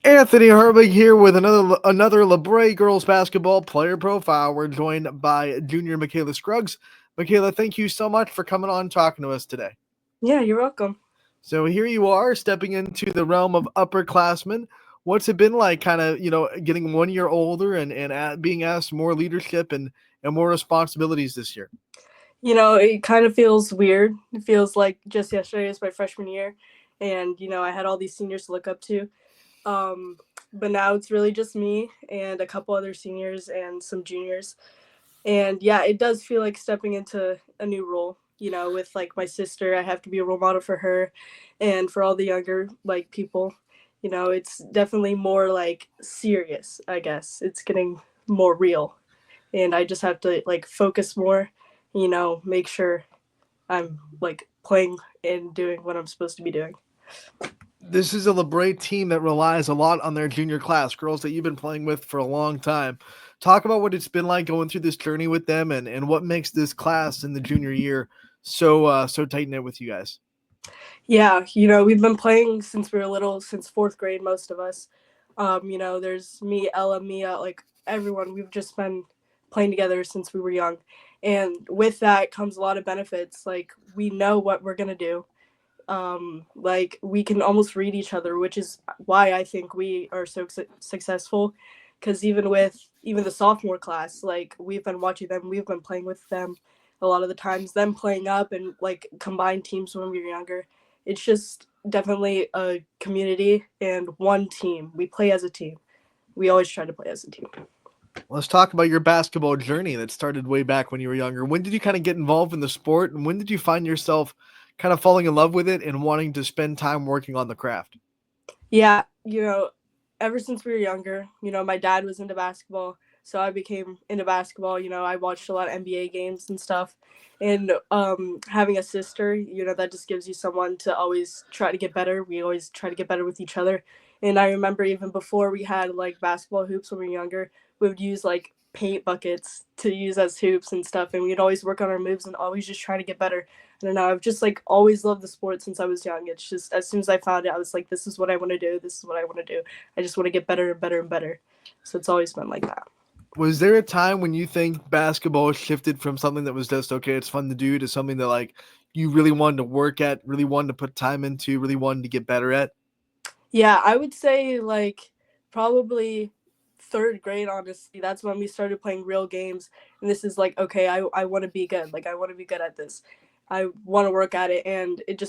Anthony Herbig here with another LaBrae girls basketball player profile. We're joined by junior Makayla Scruggs. Makayla, thank you so much for coming on and talking to us today. Yeah, you're welcome. So here you are stepping into the realm of upperclassmen. What's it been like kind of, getting 1 year older and being asked more leadership and more responsibilities this year? It kind of feels weird. It feels like just yesterday was my freshman year, and I had all these seniors to look up to. Um, but now it's really just me and a couple other seniors and some juniors. And yeah, it does feel like stepping into a new role. With like my sister, I have to be a role model for her, and for all the younger like people. It's definitely more like serious. I guess it's getting more real, and I just have to like focus more, make sure I'm like playing and doing what I'm supposed to be doing. This is a LaBrae team that relies a lot on their junior class, girls that you've been playing with for a long time. Talk about what it's been like going through this journey with them and what makes this class in the junior year so tight knit with you guys. Yeah, we've been playing since we were little, since fourth grade, most of us. There's me, Ella, Mia, like everyone. We've just been playing together since we were young. And with that comes a lot of benefits. Like, we know what we're going to do. Like, we can almost read each other, which is why I think we are so successful. Because even the sophomore class, like, we've been watching them, we've been playing with them a lot of the times, them playing up and like combined teams when we were younger. It's just definitely a community and one team. We play as a team. We always try to play as a team. Let's talk about your basketball journey that started way back when you were younger. When did you kind of get involved in the sport and when did you find yourself kind of falling in love with it and wanting to spend time working on the craft? Yeah, ever since we were younger, my dad was into basketball, so I became into basketball. I watched a lot of NBA games and stuff. And having a sister, that just gives you someone to always try to get better. We always try to get better with each other. And I remember even before we had like basketball hoops when we were younger, we would use like paint buckets to use as hoops and stuff. And we'd always work on our moves and always just try to get better. I don't know. I've just like always loved the sport since I was young. It's just as soon as I found it, I was like, this is what I want to do. This is what I want to do. I just want to get better and better and better. So it's always been like that. Was there a time when you think basketball shifted from something that was just okay, it's fun to do to something that like you really wanted to work at, really wanted to put time into, really wanted to get better at? Yeah, I would say like probably third grade, honestly. That's when we started playing real games. And this is like, okay, I want to be good. Like, I want to be good at this. I want to work at it. And it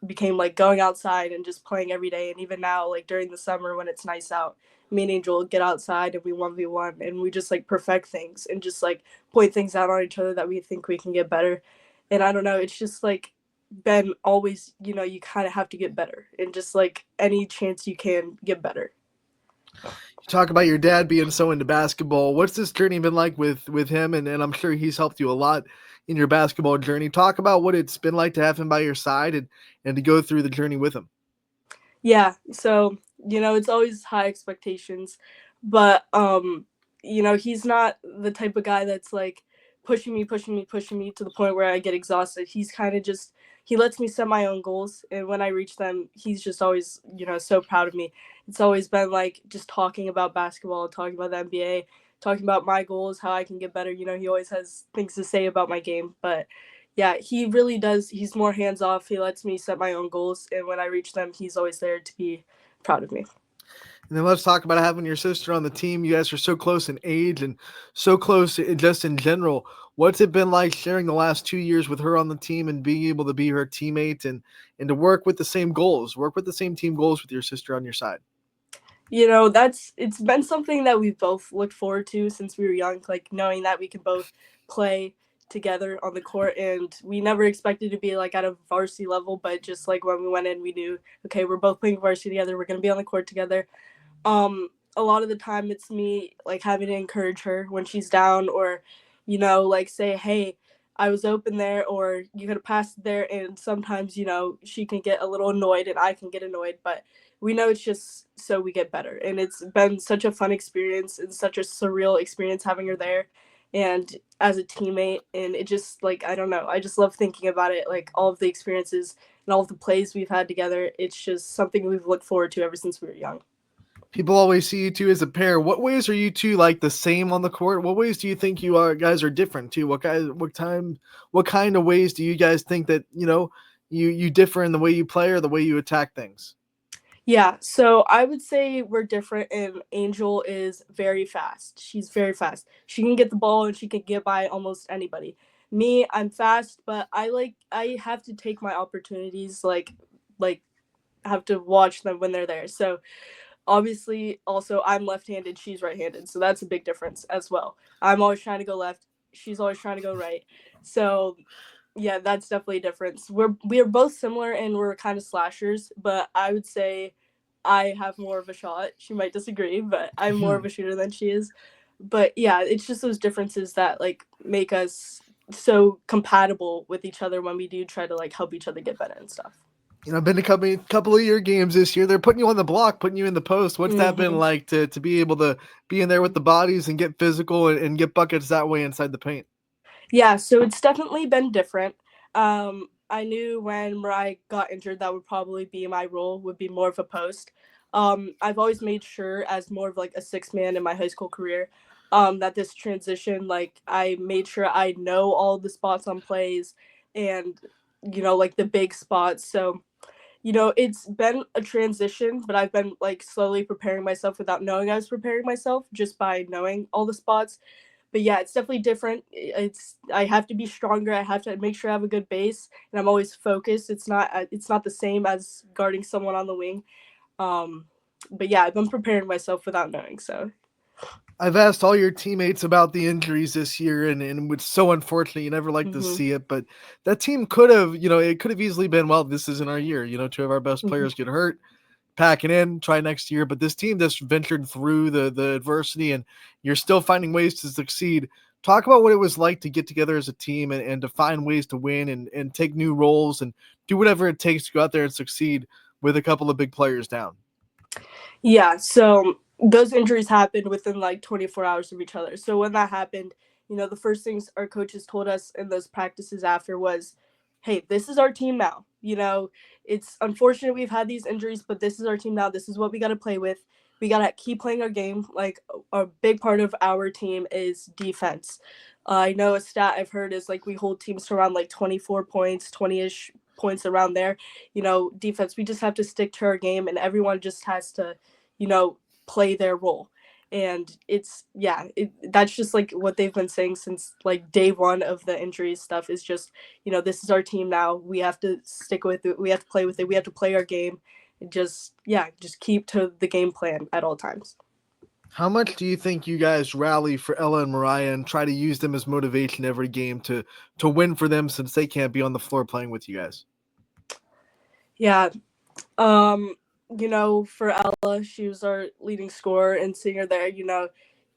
became like going outside and just playing every day. And even now, like during the summer when it's nice out, me and Angel get outside and we 1v1 and we just like perfect things and just like point things out on each other that we think we can get better. And I don't know, it's just like been always, you kind of have to get better and just like any chance you can get better. You talk about your dad being so into basketball. What's this journey been like with him? And I'm sure he's helped you a lot in your basketball journey. Talk about what it's been like to have him by your side and to go through the journey with him. Yeah, so it's always high expectations, but he's not the type of guy that's like pushing me to the point where I get exhausted. He's kind of just he lets me set my own goals, and when I reach them, he's just always so proud of me. It's always been like just talking about basketball, talking about the NBA, talking about my goals, how I can get better. He always has things to say about my game, but yeah, he really does. He's more hands off. He lets me set my own goals, and when I reach them, he's always there to be proud of me. And then let's talk about having your sister on the team. You guys are so close in age and so close just in general. What's it been like sharing the last 2 years with her on the team and being able to be her teammate and to work with the same goals, work with the same team goals with your sister on your side? That's it's been something that we've both looked forward to since we were young, like knowing that we can both play together on the court, and we never expected to be like at a varsity level, but just like when we went in, we knew, okay, we're both playing varsity together, we're going to be on the court together. A lot of the time it's me like having to encourage her when she's down, or like say, hey, I was open there, or you could have passed it there. And sometimes she can get a little annoyed and I can get annoyed, but we know it's just so we get better. And it's been such a fun experience and such a surreal experience having her there and as a teammate. And it just, like, I don't know, I just love thinking about it, like all of the experiences and all of the plays we've had together. It's just something we've looked forward to ever since we were young. People always see you two as a pair. What ways are you two like the same on the court? What ways do you think you are guys are different too? What kind of ways do you guys think that, you differ in the way you play or the way you attack things? Yeah, so I would say we're different, and Angel is very fast. She's very fast. She can get the ball and she can get by almost anybody. Me, I'm fast, but I have to take my opportunities, like have to watch them when they're there. So obviously, also I'm left-handed, she's right-handed, so that's a big difference as well. I'm always trying to go left, she's always trying to go right. So yeah, that's definitely a difference. We are both similar and we're kind of slashers, but I would say I have more of a shot. She might disagree, but I'm more of a shooter than she is. But yeah, it's just those differences that like make us so compatible with each other when we do try to like help each other get better and stuff. I've been to couple of your games this year. They're putting you on the block, putting you in the post. What's that been Hmm. like to be able to be in there with the bodies and get physical and get buckets that way inside the paint? Yeah, so it's definitely been different. I knew when Mariah got injured that would probably be my role, would be more of a post. I've always made sure as more of like a six man in my high school career, that this transition, like I made sure I know all the spots on plays and like the big spots. So it's been a transition, but I've been like slowly preparing myself without knowing I was preparing myself just by knowing all the spots. But yeah, it's definitely different. I have to be stronger. I have to make sure I have a good base, and I'm always focused. It's not the same as guarding someone on the wing. Um, but yeah, I've been preparing myself without knowing. So. I've asked all your teammates about the injuries this year, and it's so unfortunate. You never like to Hmm. see it, but that team could have, it could have easily been, well, this isn't our year. Two of our best Hmm. players get hurt, pack it in, try next year. But this team just ventured through the adversity, and you're still finding ways to succeed. Talk about what it was like to get together as a team and to find ways to win and take new roles and do whatever it takes to go out there and succeed with a couple of big players down. Yeah, so those injuries happened within like 24 hours of each other. So when that happened, the first things our coaches told us in those practices after was, hey, this is our team now. It's unfortunate we've had these injuries, but this is our team now. This is what we got to play with. We got to keep playing our game. Like a big part of our team is defense. I know a stat I've heard is like we hold teams to around like 24 points, 20-ish points around there. Defense, we just have to stick to our game and everyone just has to you know, play their role. And that's just like what they've been saying since like day one of the injuries stuff is just, this is our team now. We have to stick with it. We have to play with it. We have to play our game and just keep to the game plan at all times. How much do you think you guys rally for Ella and Mariah and try to use them as motivation every game to win for them since they can't be on the floor playing with you guys? Yeah, for Ella, she was our leading scorer and singer there.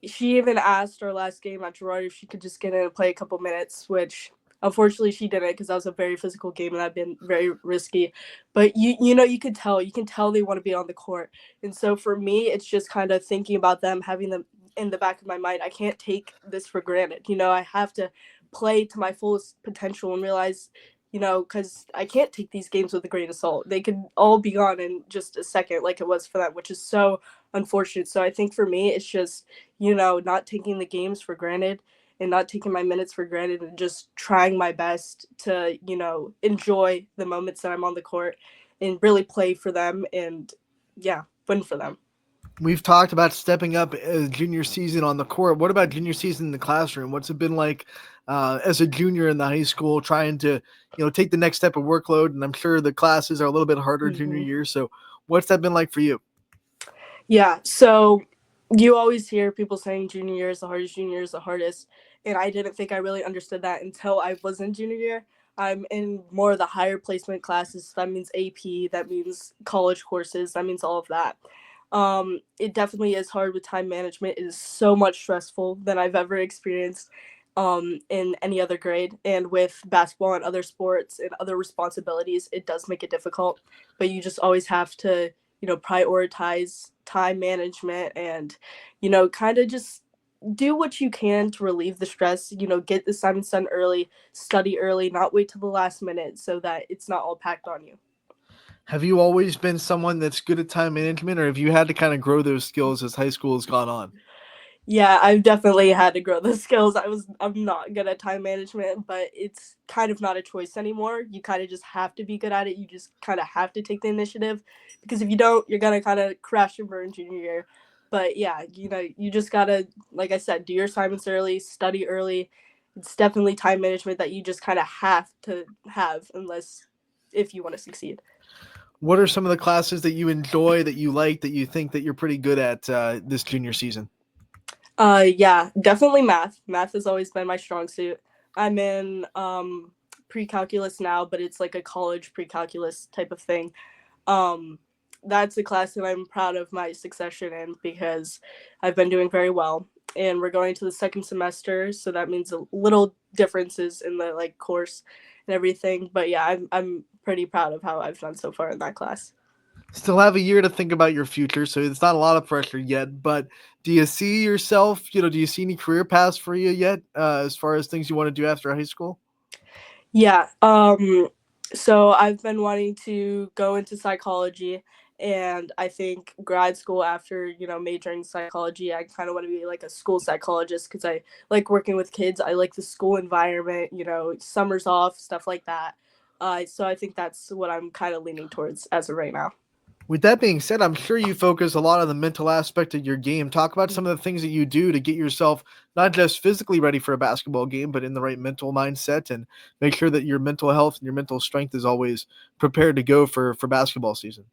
She even asked our last game at Gerard if she could just get in and play a couple minutes, which unfortunately she didn't because that was a very physical game and that'd been very risky. But you can tell they want to be on the court. And so for me, it's just kind of thinking about them, having them in the back of my mind. I can't take this for granted. I have to play to my fullest potential and realize because I can't take these games with a grain of salt. They could all be gone in just a second, like it was for them, which is so unfortunate. So I think for me, it's just, not taking the games for granted and not taking my minutes for granted and just trying my best to, enjoy the moments that I'm on the court and really play for them and, yeah, win for them. We've talked about stepping up junior season on the court. What about junior season in the classroom? What's it been like as a junior in the high school, trying to take the next step of workload? And I'm sure the classes are a little bit harder junior Hmm. year. So, what's that been like for you? Yeah, so you always hear people saying junior year is the hardest, junior year is the hardest. And I didn't think I really understood that until I was in junior year. I'm in more of the higher placement classes. So that means AP, that means college courses, that means all of that. It definitely is hard with time management. It is so much stressful than I've ever experienced in any other grade. And with basketball and other sports and other responsibilities, it does make it difficult. But you just always have to prioritize time management and, kind of just do what you can to relieve the stress, get the assignments done early, study early, not wait till the last minute so that it's not all packed on you. Have you always been someone that's good at time management, or have you had to kind of grow those skills as high school has gone on? Yeah, I've definitely had to grow the skills. I'm not good at time management, but it's kind of not a choice anymore. You kind of just have to be good at it. You just kind of have to take the initiative because if you don't, you're going to kind of crash and burn junior year. But yeah, you just got to, like I said, do your assignments early, study early. It's definitely time management that you just kind of have to have unless if you want to succeed. What are some of the classes that you enjoy, that you like, that you think that you're pretty good at this junior season? Yeah, definitely math. Math has always been my strong suit. I'm in pre-calculus now, but it's like a college pre-calculus type of thing. Um, that's a class that I'm proud of my succession in because I've been doing very well. And we're going to the second semester, so that means a little differences in the like course and everything. But yeah, I'm pretty proud of how I've done so far in that class. Still have a year to think about your future, so it's not a lot of pressure yet. But do you see yourself? Do you see any career paths for you yet, as far as things you want to do after high school? Yeah. So I've been wanting to go into psychology, and I think grad school after majoring in psychology, I kind of want to be like a school psychologist because I like working with kids. I like the school environment. Summers off, stuff like that. So I think that's what I'm kind of leaning towards as of right now. With that being said, I'm sure you focus a lot on the mental aspect of your game. Talk about some of the things that you do to get yourself not just physically ready for a basketball game, but in the right mental mindset, and make sure that your mental health and your mental strength is always prepared to go for basketball season.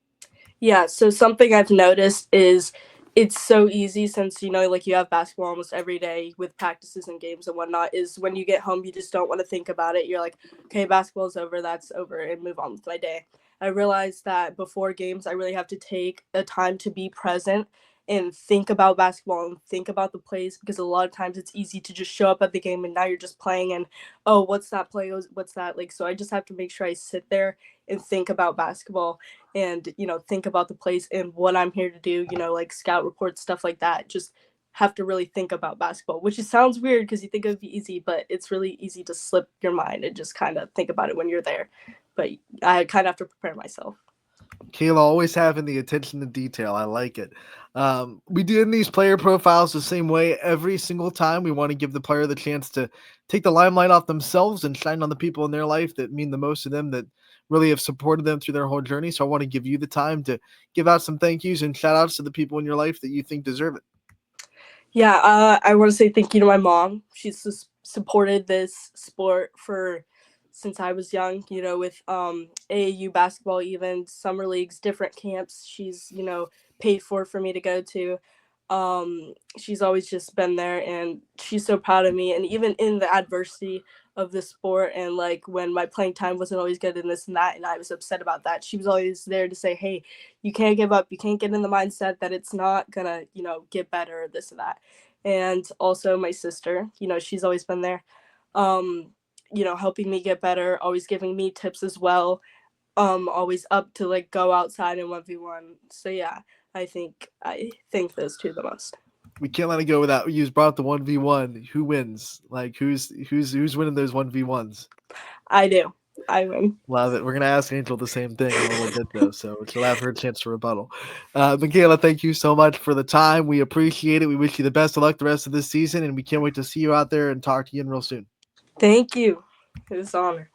Yeah, so something I've noticed is it's so easy since like you have basketball almost every day with practices and games and whatnot, is when you get home you just don't want to think about it. You're like, okay, basketball's over, that's over, and move on with my day. I realized that before games I really have to take a time to be present and think about basketball and think about the plays because a lot of times it's easy to just show up at the game and now you're just playing and oh, what's that play, what's that, like, so I just have to make sure I sit there and think about basketball and think about the place and what I'm here to do, like scout reports, stuff like that. Just have to really think about basketball, which sounds weird because you think it would be easy, but it's really easy to slip your mind and just kind of think about it when you're there. But I kind of have to prepare myself. Kayla always having the attention to detail. I like it. We do in these player profiles the same way every single time. We want to give the player the chance to take the limelight off themselves and shine on the people in their life that mean the most to them, that really have supported them through their whole journey. So I want to give you the time to give out some thank yous and shout outs to the people in your life that you think deserve it. Yeah, I want to say thank you to my mom. She's supported this sport for since I was young. With AAU basketball, even summer leagues, different camps. She's paid for me to go to. She's always just been there, and she's so proud of me. And even in the adversity of the sport, and like when my playing time wasn't always good and this and that, and I was upset about that, she was always there to say, "Hey, you can't give up. You can't get in the mindset that it's not gonna, get better, this and that." And also my sister, she's always been there, um, helping me get better, always giving me tips as well, always up to like go outside in 1v1. So yeah, I think those two the most. We can't let it go without you brought up the 1v1. Who wins? Like who's winning those 1v1s? I do. I win. Love it. We're gonna ask Angel the same thing in a little bit though, so she'll have her chance to rebuttal. Makayla, thank you so much for the time. We appreciate it. We wish you the best of luck the rest of this season, and we can't wait to see you out there and talk to you in real soon. Thank you. It was an honor.